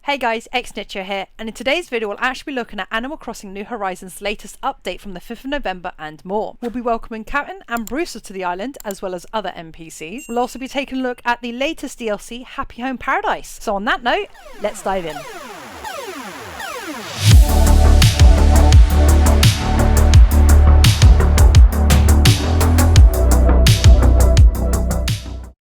Hey guys, xnuccio here, and in today's video we'll actually be looking at Animal Crossing New Horizons' latest update from the 5th of November and more. We'll be welcoming Captain and Brewster to the island, as well as other NPCs. We'll also be taking a look at the latest DLC, Happy Home Paradise. So on that note, let's dive in.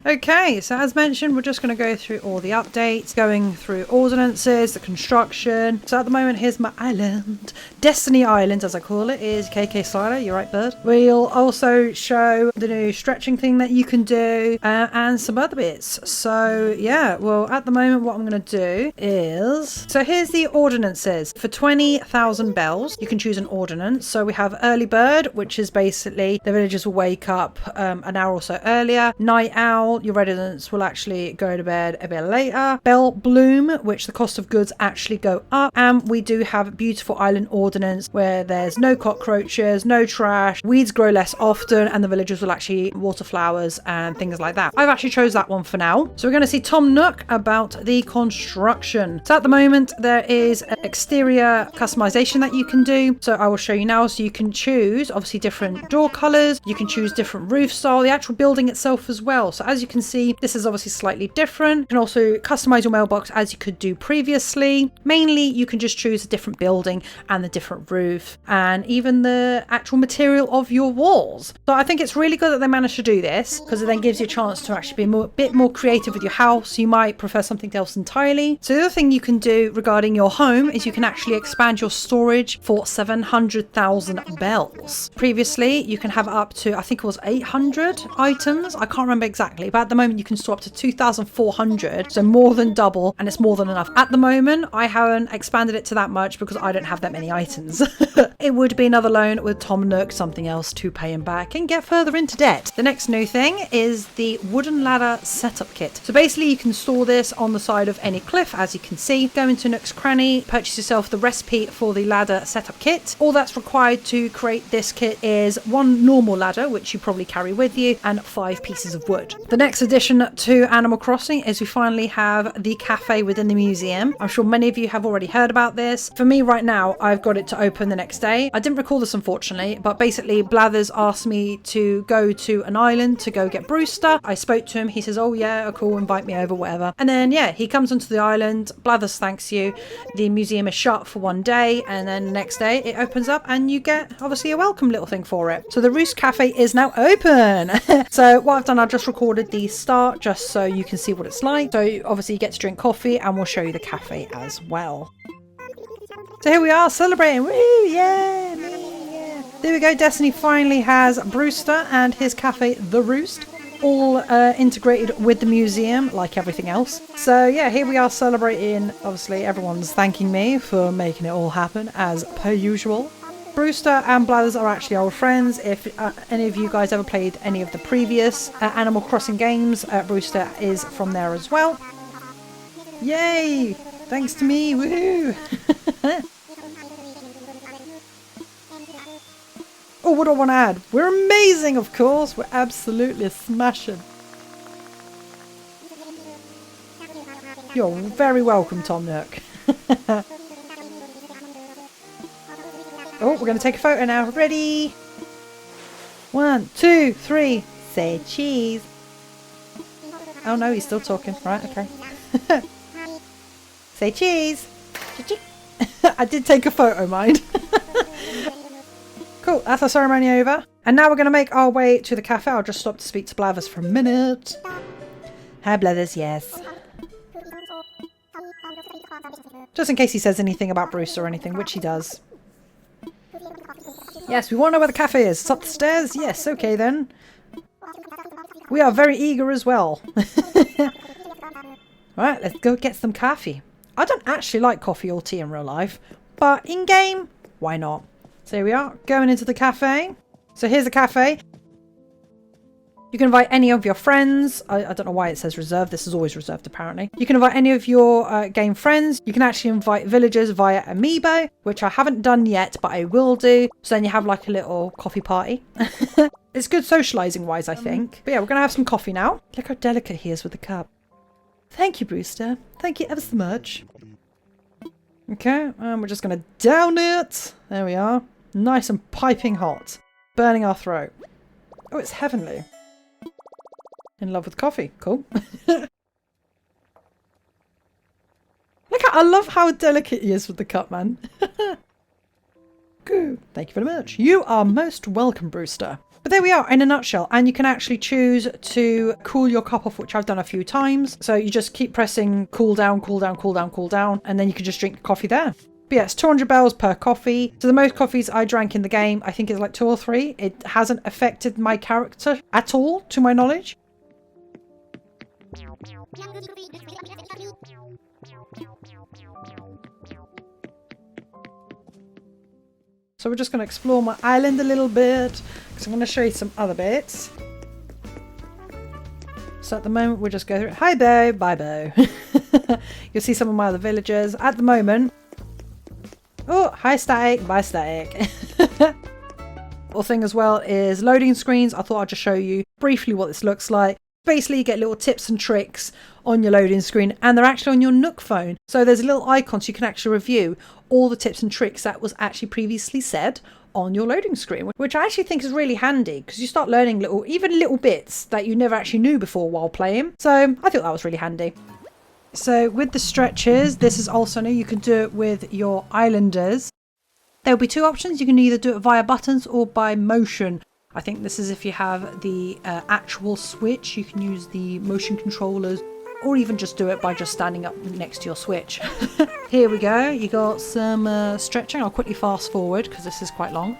Okay, so as mentioned, we're just going to go through all the updates, going through ordinances, the construction. So at the moment, here's my island. Destiny Island, as I call it, is KK Slider. You're right, bird. We'll also show the new stretching thing that you can do and some other bits. So yeah, well, at the moment, what I'm going to do is... So here's the ordinances. For 20,000 bells, you can choose an ordinance. So we have Early Bird, which is basically the villagers will wake up an hour or so earlier. Night Owl, your residents will actually go to bed a bit later. Bell Bloom, which the cost of goods actually go up. And we do have Beautiful Island Ordinance, where there's no cockroaches, no trash, weeds grow less often, and the villagers will actually water flowers and things like that. I've actually chose that one for now. So we're going to see Tom Nook about the construction. So at the moment, there is an exterior customization that you can do. So I will show you now. So you can choose obviously different door colors. You can choose different roof style, the actual building itself as well. So as you can see, this is obviously slightly different. You can also customize your mailbox as you could do previously. Mainly, you can just choose a different building and the different roof and even the actual material of your walls. So I think it's really good that they managed to do this, because it then gives you a chance to actually be a bit more creative with your house. You might prefer something else entirely. So the other thing you can do regarding your home is you can actually expand your storage for 700,000 bells. Previously, you can have up to, I think it was 800 items. I can't remember exactly, but at the moment you can store up to 2,400, so more than double, and it's more than enough. At the moment, I haven't expanded it to that much because I don't have that many items. It would be another loan with Tom Nook, something else to pay him back and get further into debt. The next new thing is the wooden ladder setup kit. So basically you can store this on the side of any cliff, as you can see. Go into Nook's Cranny, purchase yourself the recipe for the ladder setup kit. All that's required to create this kit is one normal ladder, which you probably carry with you, and 5 pieces of wood. The next addition to Animal Crossing is we finally have the cafe within the museum. I'm sure many of you have already heard about this. For me right now, I've got it to open the next day. I didn't recall this unfortunately, but basically Blathers asked me to go to an island to go get Brewster. I spoke to him. He says, oh yeah, cool, invite me over, whatever. And then yeah, he comes onto the island. Blathers thanks you. The museum is shut for one day, and then the next day it opens up and you get obviously a welcome little thing for it. So the Roost Cafe is now open. So what I've done, I've just recorded the start just so you can see what it's like. So obviously you get to drink coffee, and we'll show you the cafe as well. So here we are celebrating. Woo, yeah, me, yeah. There we go. Destiny finally has Brewster and his cafe, The Roost, all integrated with the museum like everything else. So yeah, here we are celebrating. Obviously everyone's thanking me for making it all happen as per usual. Brewster and Blathers are actually old friends. If any of you guys ever played any of the previous Animal Crossing games, Brewster is from there as well. Yay! Thanks to me, woohoo! Oh, what do I want to add? We're amazing, of course. We're absolutely smashing. You're very welcome, Tom Nook. Oh, we're going to take a photo now. Ready? 1, 2, 3. Say cheese. Oh no, he's still talking. Right, okay. Say cheese. I did take a photo, mind. Cool, that's our ceremony over. And now we're going to make our way to the cafe. I'll just stop to speak to Blathers for a minute. Hi, Blathers, yes. Just in case he says anything about Bruce or anything, which he does. Yes, we want to know where the cafe is. It's up the stairs? Yes, okay then. We are very eager as well. Alright, let's go get some coffee. I don't actually like coffee or tea in real life, but in game, why not? So here we are, going into the cafe. So here's the cafe. You can invite any of your friends. I don't know why it says reserved. This is always reserved, apparently. You can invite any of your game friends. You can actually invite villagers via Amiibo, which I haven't done yet, but I will do. So then you have like a little coffee party. It's good socializing wise, I think. But yeah, we're going to have some coffee now. Look how delicate he is with the cup. Thank you, Brewster. Thank you ever so much. Okay, and we're just going to down it. There we are. Nice and piping hot. Burning our throat. Oh, it's heavenly. In love with coffee. Cool. I love how delicate he is with the cup, man. Good. Thank you very much. You are most welcome, Brewster. But there we are in a nutshell. And you can actually choose to cool your cup off, which I've done a few times. So you just keep pressing cool down, cool down, cool down, cool down. And then you can just drink the coffee there. But yeah, it's 200 bells per coffee. So the most coffees I drank in the game, I think is like 2 or 3. It hasn't affected my character at all, to my knowledge. So we're just going to explore my island a little bit, because I'm going to show you some other bits. So at the moment we'll just go through. Hi Bo, bye Bo. You'll see some of my other villagers. At the moment, oh, hi Static, bye Static. Other thing as well is loading screens. I thought I'd just show you briefly what this looks like. Basically you get little tips and tricks on your loading screen, and they're actually on your Nook phone. So there's a little icon so you can actually review all the tips and tricks that was actually previously said on your loading screen, which I actually think is really handy because you start learning little bits that you never actually knew before while playing. So I thought that was really handy. So with the stretches, this is also new. You can do it with your islanders. There'll be 2 options. You can either do it via buttons or by motion. I think this is if you have the actual Switch, you can use the motion controllers, or even just do it by just standing up next to your Switch. Here we go. You got some stretching. I'll quickly fast forward because this is quite long.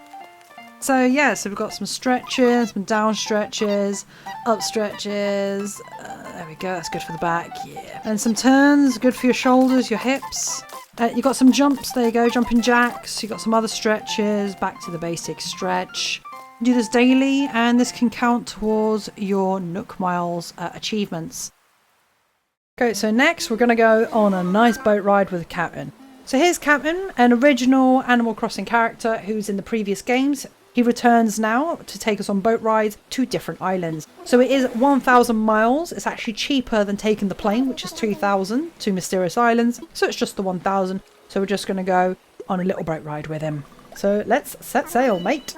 So yeah, so we've got some stretches, some down stretches, up stretches. There we go. That's good for the back. Yeah. And some turns, good for your shoulders, your hips. You got some jumps. There you go. Jumping jacks. You got some other stretches. Back to the basic stretch. Do this daily, and this can count towards your Nook Miles achievements. Okay, so next we're going to go on a nice boat ride with Captain. So here's Captain, an original Animal Crossing character who's in the previous games. He returns now to take us on boat rides to different islands. So it is 1,000 miles. It's actually cheaper than taking the plane, which is 2,000 to Mysterious Islands. So it's just the 1,000. So we're just going to go on a little boat ride with him. So let's set sail, mate.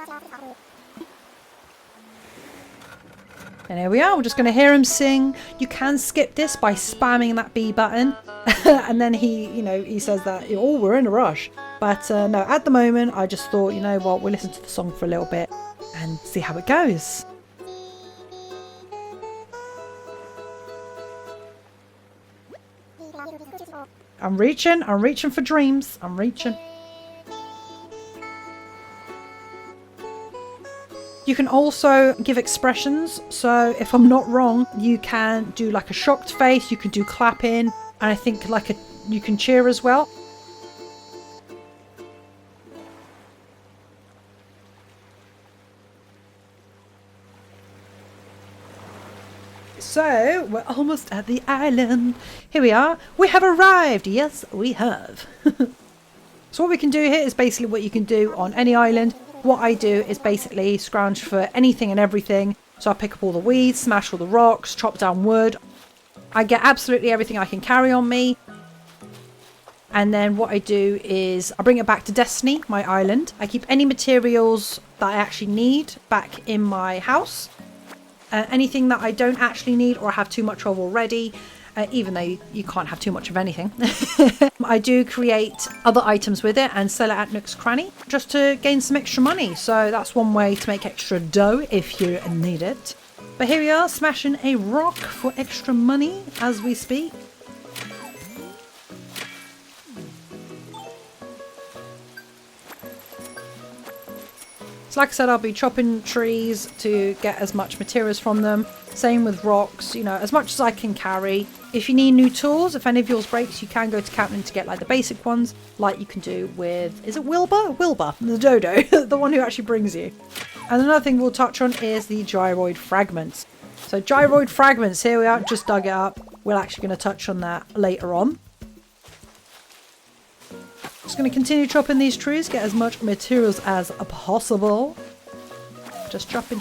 And here we are, we're just going to hear him sing. You can skip this by spamming that B button. And then he says that, oh, we're in a rush. But no, at the moment, I just thought, you know what, we'll listen to the song for a little bit and see how it goes. I'm reaching for dreams. I'm reaching. You can also give expressions. So if I'm not wrong, you can do like a shocked face, you can do clapping, and I think you can cheer as well. So we're almost at the island. Here we are. We have arrived. Yes, we have. So what we can do here is basically what you can do on any island. What I do is basically scrounge for anything and everything. So I pick up all the weeds, smash all the rocks, chop down wood. I get absolutely everything I can carry on me. And then what I do is I bring it back to Destiny, my island. I keep any materials that I actually need back in my house. Anything that I don't actually need or have too much of already, even though you can't have too much of anything. I do create other items with it and sell it at Nook's Cranny just to gain some extra money. So that's one way to make extra dough if you need it. But here we are, smashing a rock for extra money as we speak. So like I said, I'll be chopping trees to get as much materials from them. Same with rocks, as much as I can carry. If you need new tools, if any of yours breaks, you can go to Captain to get like the basic ones, like you can do with, is it Wilbur? Wilbur, the dodo, the one who actually brings you. And another thing we'll touch on is the Gyroid Fragments. So Gyroid Fragments, here we are, just dug it up. We're actually going to touch on that later on. Just going to continue chopping these trees, get as much materials as possible. Just chopping.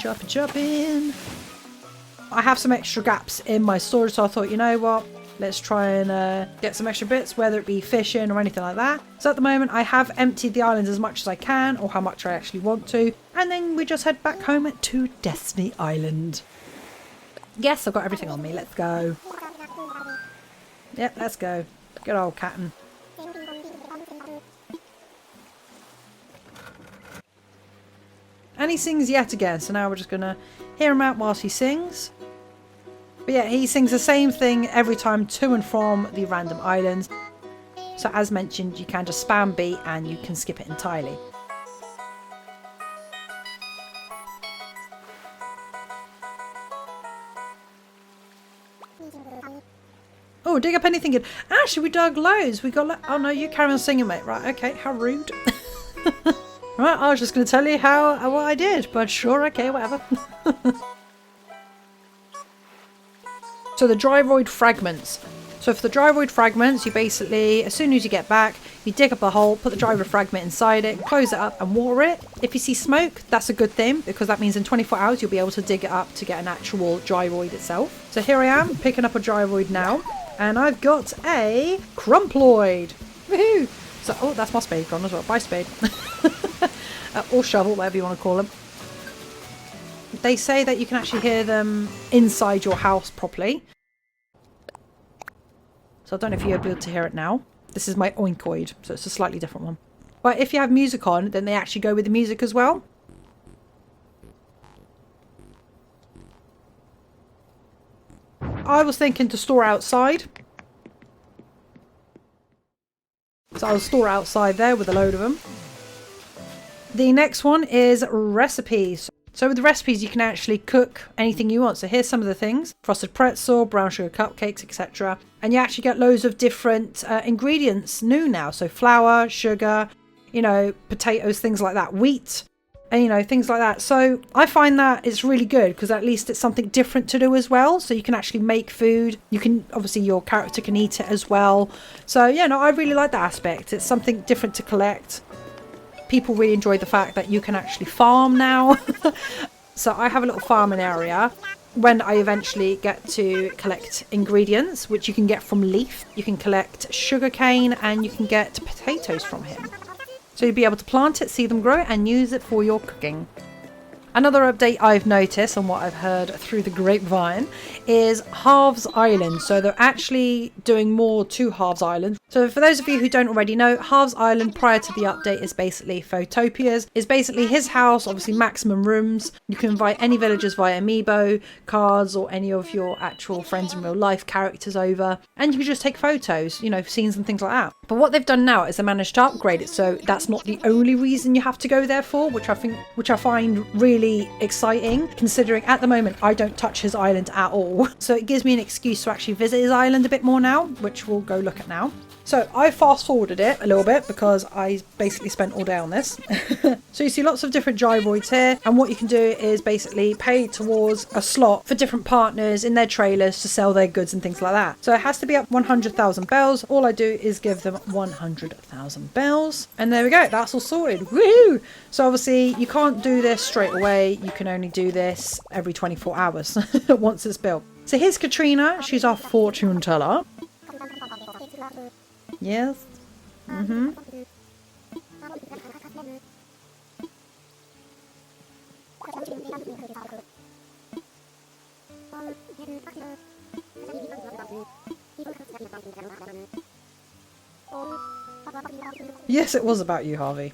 I have some extra gaps in my storage, so I thought, you know what, Let's try and get some extra bits, whether it be fishing or anything like that. So at the moment, I have emptied the island as much as I can, or how much I actually want to. And then we just head back home to Destiny Island. Yes, I've got everything on me. Let's go. Yep, let's go. Good old Captain. And he sings yet again, so now we're just going to hear him out whilst he sings. But yeah, he sings the same thing every time to and from the random islands. So as mentioned, you can just spam B and you can skip it entirely. Oh, dig up anything good. Actually, we dug loads. We got... Oh no, you carry on singing, mate. Right, okay, how rude. Right, I was just going to tell you what I did, but sure, okay, whatever. So the Gyroid Fragments. So for the Drywood Fragments, you basically, as soon as you get back, you dig up a hole, put the Gyroid Fragment inside it, close it up and water it. If you see smoke, that's a good thing, because that means in 24 hours you'll be able to dig it up to get an actual Gyroid itself. So here I am, picking up a Gyroid now, and I've got a Crumploid. Woohoo! So, oh, that's my spade gone as well. Bye, spade. Or shovel, whatever you want to call them. They say that you can actually hear them inside your house properly. So I don't know if you're able to hear it now. This is my oinkoid, so it's a slightly different one. But if you have music on, then they actually go with the music as well. I was thinking to store outside. So I'll store outside there with a load of them. The next one is recipes. So with the recipes, you can actually cook anything you want. So here's some of the things: frosted pretzel, brown sugar cupcakes, etc. And you actually get loads of different ingredients new now. So flour, sugar, you know, potatoes, things like that, wheat, and you know, things like that. So I find that it's really good because at least it's something different to do as well. So you can actually make food. You can, obviously your character can eat it as well. So yeah, no, I really like that aspect. It's something different to collect. People really enjoy the fact that you can actually farm now. So I have a little farming area. When I eventually get to collect ingredients, which you can get from Leaf, you can collect sugarcane and you can get potatoes from him. So you'll be able to plant it, see them grow and use it for your cooking. Another update I've noticed and what I've heard through the grapevine is Halves Island. So they're actually doing more to Halves Island. So for those of you who don't already know, Halves Island prior to the update is basically Photopia's. It's basically his house, obviously maximum rooms. You can invite any villagers via amiibo, cards or any of your actual friends in real life characters over. And you can just take photos, you know, scenes and things like that. But what they've done now is they managed to upgrade it. So that's not the only reason you have to go there for, which I find really exciting, considering at the moment I don't touch his island at all. So it gives me an excuse to actually visit his island a bit more now, which we'll go look at now. So I fast forwarded it a little bit because I basically spent all day on this. So you see lots of different gyroids here, and what you can do is basically pay towards a slot for different partners in their trailers to sell their goods and things like that. So it has to be up 100,000 bells. All I do is give them 100,000 bells, and there we go, that's all sorted. Woohoo! So obviously you can't do this straight away, you can only do this every 24 hours once it's built. So here's Katrina, she's our fortune teller. Yes. Yes, it was about you, Harvey.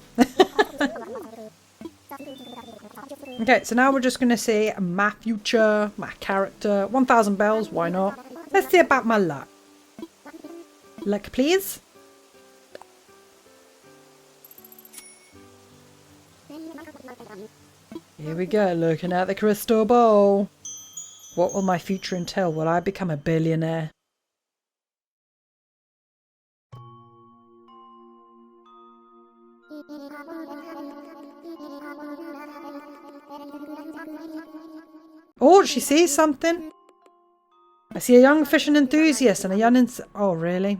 Okay, so now we're just going to see my future, my character. 1,000 bells, why not? Let's see about my luck. Luck, please. Here we go, looking at the crystal ball. What will my future entail? Will I become a billionaire? Oh, she sees something. I see a young fishing enthusiast and a young oh, really?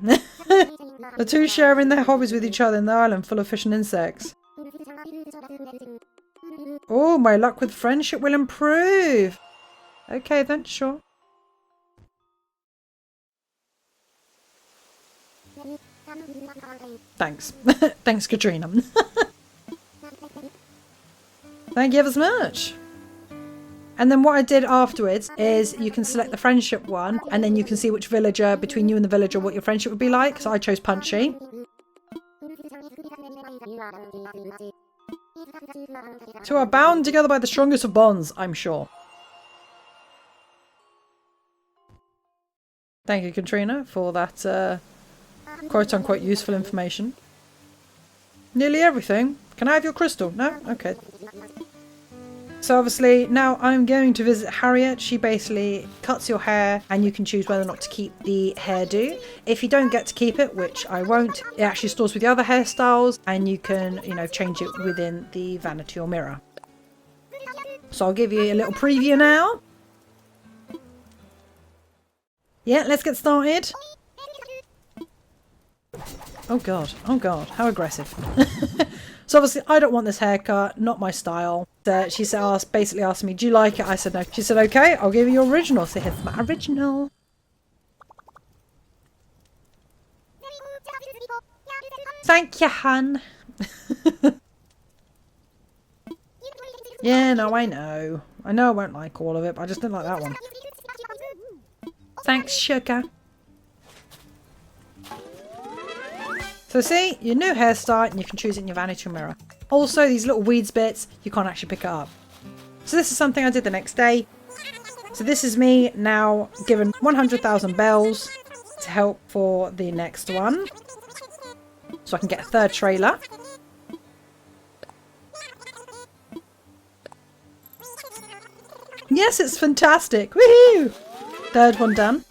The two sharing their hobbies with each other in the island full of fish and insects. Oh, my luck with friendship will improve. Okay then, sure. Thanks. Thanks, Katrina. Thank you ever so much. And then what I did afterwards is you can select the friendship one, and then you can see which villager, between you and the villager, what your friendship would be like. So I chose Punchy. Two are bound together by the strongest of bonds, I'm sure. Thank you, Katrina, for that quote-unquote useful information. Nearly everything. Can I have your crystal? No? Okay. So obviously now I'm going to visit Harriet. She basically cuts your hair and you can choose whether or not to keep the hairdo. If you don't get to keep it, which I won't, it actually stores with the other hairstyles and you can, you know, change it within the vanity or mirror. So I'll give you a little preview now. Yeah, let's get started. Oh god, how aggressive. So obviously I don't want this haircut, not my style. She basically asked me, do you like it? I said no. She said, okay, I'll give you your original. So here's my original. Thank you, hun. Yeah, no, I know. I know I won't like all of it, but I just didn't like that one. Thanks, sugar. So see, your new hairstyle, and you can choose it in your vanity mirror. Also, these little weeds bits, you can't actually pick it up. So this is something I did the next day. So this is me now given 100,000 bells to help for the next one. So I can get a third trailer. Yes, it's fantastic. Woohoo! Third one done.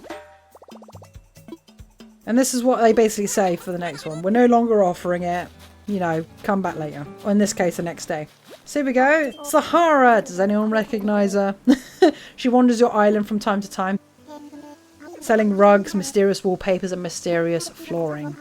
And this is what they basically say for the next one. We're no longer offering it. You know, come back later. Or in this case, the next day. So here we go. Sahara. Does anyone recognise her? She wanders your island from time to time. Selling rugs, mysterious wallpapers and mysterious flooring.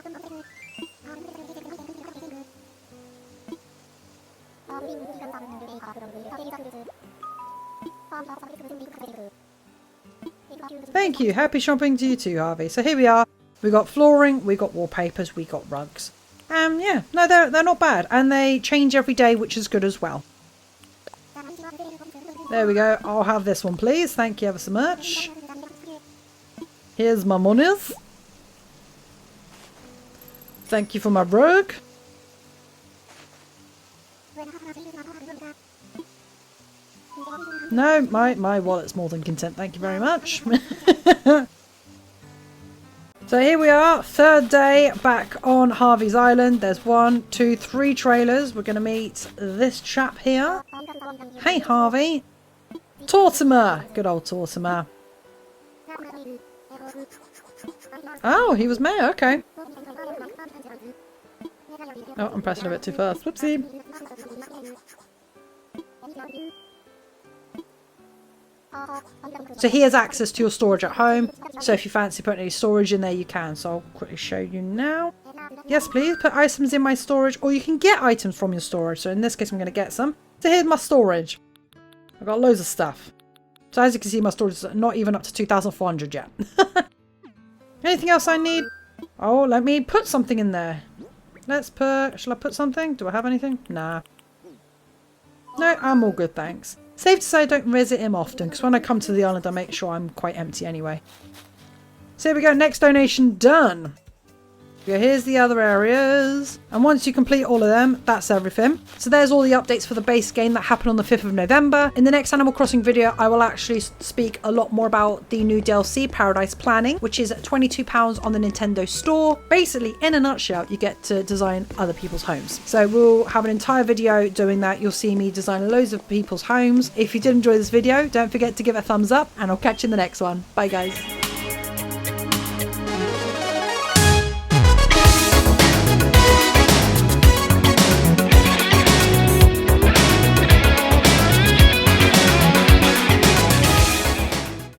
Thank you. Happy shopping to you too, Harvey. So here we are. We got flooring, we got wallpapers, we got rugs. Yeah, no, they're not bad. And they change every day, which is good as well. There we go. I'll have this one, please. Thank you ever so much. Here's my monies. Thank you for my rug. No, my wallet's more than content. Thank you very much. So here we are, third day back on Halves Island. There's 1, 2, 3 trailers. We're going to meet this chap here. Hey, Harvey. Tortimer. Good old Tortimer. Oh, he was mayor. Okay. Oh, I'm pressing a bit too fast. Whoopsie. So he has access to your storage at home. So if you fancy putting any storage in there, you can. So I'll quickly show you now. Yes, please put items in my storage, or you can get items from your storage. So in this case, I'm going to get some. So here's my storage. I've got loads of stuff. So as you can see, my storage is not even up to 2,400 yet. Anything else I need? Oh, let me put something in there. Shall I put something? Do I have anything? Nah. No, I'm all good, thanks. Safe to say I don't visit him often, because when I come to the island I make sure I'm quite empty anyway. So here we go, next donation done. Here's the other areas. And once you complete all of them, that's everything. So there's all the updates for the base game that happened on the 5th of November. In the next Animal Crossing video, I will actually speak a lot more about the new DLC, Paradise Planning, which is £22 on the Nintendo store. Basically, in a nutshell, you get to design other people's homes. So we'll have an entire video doing that. You'll see me design loads of people's homes. If you did enjoy this video, don't forget to give it a thumbs up, and I'll catch you in the next one. Bye, guys.